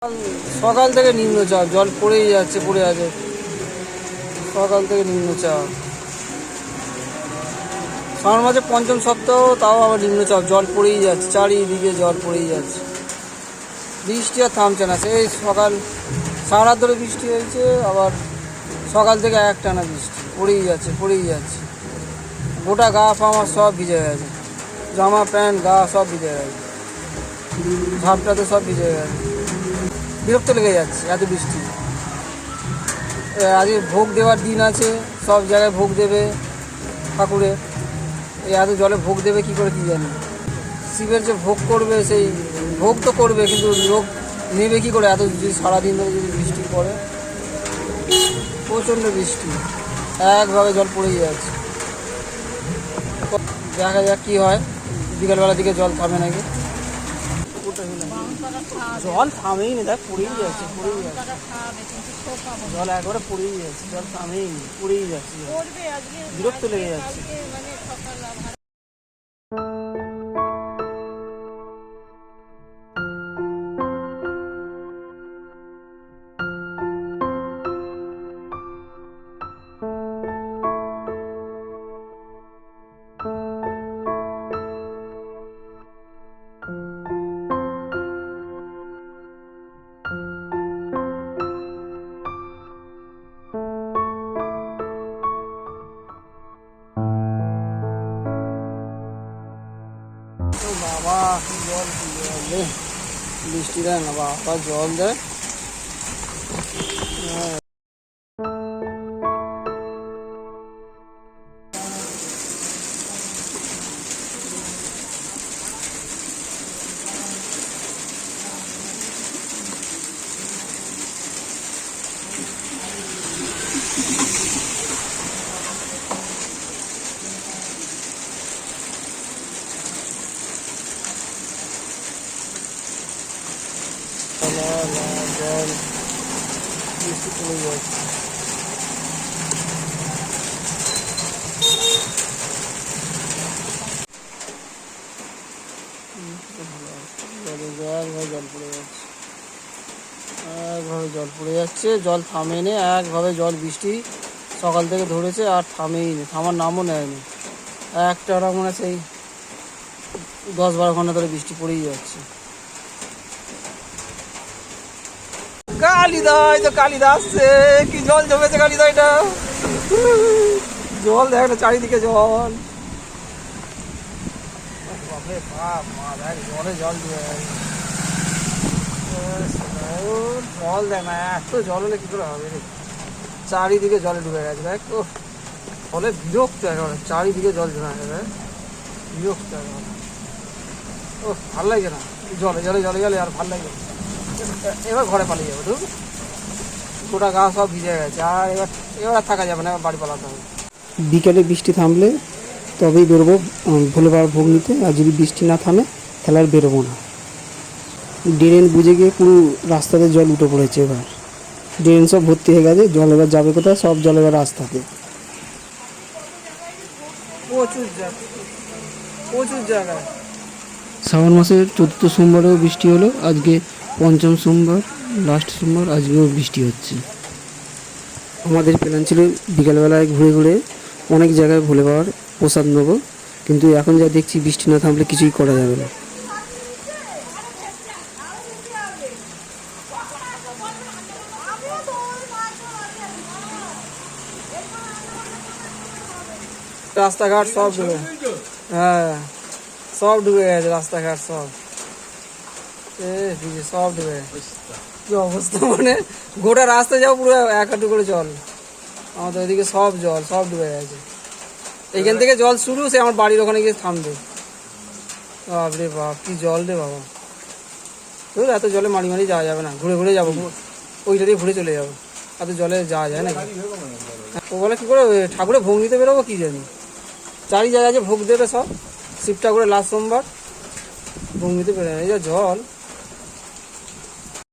সকাল থেকে নিম্নচাপ, জল পড়ে আছে। সকাল থেকে নিম্নচাপ, শ্রাবণ মাসে পঞ্চম সপ্তাহ, তাও আবার নিম্নচাপ, জল পড়েই যাচ্ছে, চারিদিকে জল পড়েই যাচ্ছে। বৃষ্টি আর থামছে না, সেই সকাল সারা রাত ধরে বৃষ্টি হয়েছে, আবার সকাল থেকে একটানা বৃষ্টি পড়েই যাচ্ছে। গোটা গা ফা আমার সব ভিজে গেছে, জামা প্যান্ট গা সব ভিজে গেছে, ঝাপটাতে সব ভিজে গেছে। বিরক্ত লেগে যাচ্ছে এত বৃষ্টি। আজকে ভোগ দেওয়ার দিন আছে, সব জায়গায় ভোগ দেবে ঠাকুরে। এই এত জলে ভোগ দেবে কী করে কী জানি। শিবের যে ভোগ করবে, সেই ভোগ তো করবে, কিন্তু লোক নেবে কী করে এত যদি সারাদিন ধরে যদি বৃষ্টি পড়ে। প্রচণ্ড বৃষ্টি, একভাবে জল পড়েই যাচ্ছে। দেখা যাক কী হয়, বিকালবেলার দিকে জল থামে নাকি। জল থামেই নি, দেখ পড়েই যাচ্ছে। জল একবারে পড়েই যাচ্ছে, জল থামেই নি, পড়েই যাচ্ছে, বিরক্ত লেগে যাচ্ছে। বাবা জল রে, বৃষ্টি দেয় না, বাবা জল দেয়। জল বৃষ্টি পড়ে যাচ্ছে। একভাবে জল পড়ে যাচ্ছে, জল থামেনি, একভাবে জল বৃষ্টি সকাল থেকে ধরেছে আর থামেইনি, থামার নামও নেয়নি। একটা মনে সেই 10-12 ঘন্টা ধরে বৃষ্টি পড়েই যাচ্ছে। কালিদা, এই তো কালিদা আসছে, কি জল জমেছে কালিদা, এটা জল দেখ না, চারিদিকে জল। বাপরে বাপ, জলে জল ডুবে গেছে। জল দেখ না, এত জল হলে কি করে হবে রে, চারিদিকে জলে ডুবে গেছে। দেখ ও, ফলে বিরক্ত একেবারে, চারিদিকে জল জমে গেছে, বিরক্ত একেবারে। ও ভাল লাগছে না, জলে জলে জলে জলে আর ভাল লাগছে। এবার ঘরে পালিয়ে যাবো, তো গোটা গা সব ভিজে গেছে, আর এবার থাকা যাবে না, এবার বাড়ি পালাতে হবে। বিকেলে বৃষ্টি থামলে তবেই বেরোবো ভোলে বাবার ভোগ নিতে, আর যদি বৃষ্টি না থামে তাহলে আর বেরোবো না। ড্রেন বুঝে গিয়ে পুরো রাস্তাতে জল উঠে পড়েছে, এবার ড্রেন সব ভর্তি হয়ে গেছে, জল এবার যাবে কোথায়, সব জল এবার রাস্তাতে। প্রচুর জায়গায় শ্রাবণ মাসের 4th সোমবারেও বৃষ্টি হলো, আজকে 5ম সোমবার, লাস্ট সোমবার, আজকেও বৃষ্টি হচ্ছে। আমাদের প্ল্যান ছিল বিকালবেলায় ঘুরে ঘুরে অনেক জায়গায় ভোলে বাবার প্রসাদ নেবো, কিন্তু এখন যা দেখছি বৃষ্টি না থামলে কিছুই করা যাবে না। রাস্তাঘাট সব ডুবে, হ্যাঁ সব ডুবে গেছে, রাস্তাঘাট সব সব ডুবে গেছে। কি অবস্থা, মানে গোটা রাস্তা যাও পুরো এক হাঁটু করে জল। আমাদের ওইদিকে সব জল, সব ডুবে গেছে। এইখান থেকে জল শুরু, সে আমার বাড়ির ওখানে গিয়ে থামবে। বাপরে বাপ, কি জল রে বাবা। তো এত জলে মারি মারি যাওয়া যাবে না, ঘুরে ঘুরে যাবো, ওইটা দিয়ে ঘুরে চলে যাবো। এত জলে যাওয়া যায় না। ও বলে কী করে ঠাকুরে ভোগ নিতে বেরোবো কি জানি, চারি জায়গায় যে ভোগ দেবে সব, শিব ঠাকুরের লাস্ট সোমবার ভোগ নিতে বেরোবে, এই যা জল।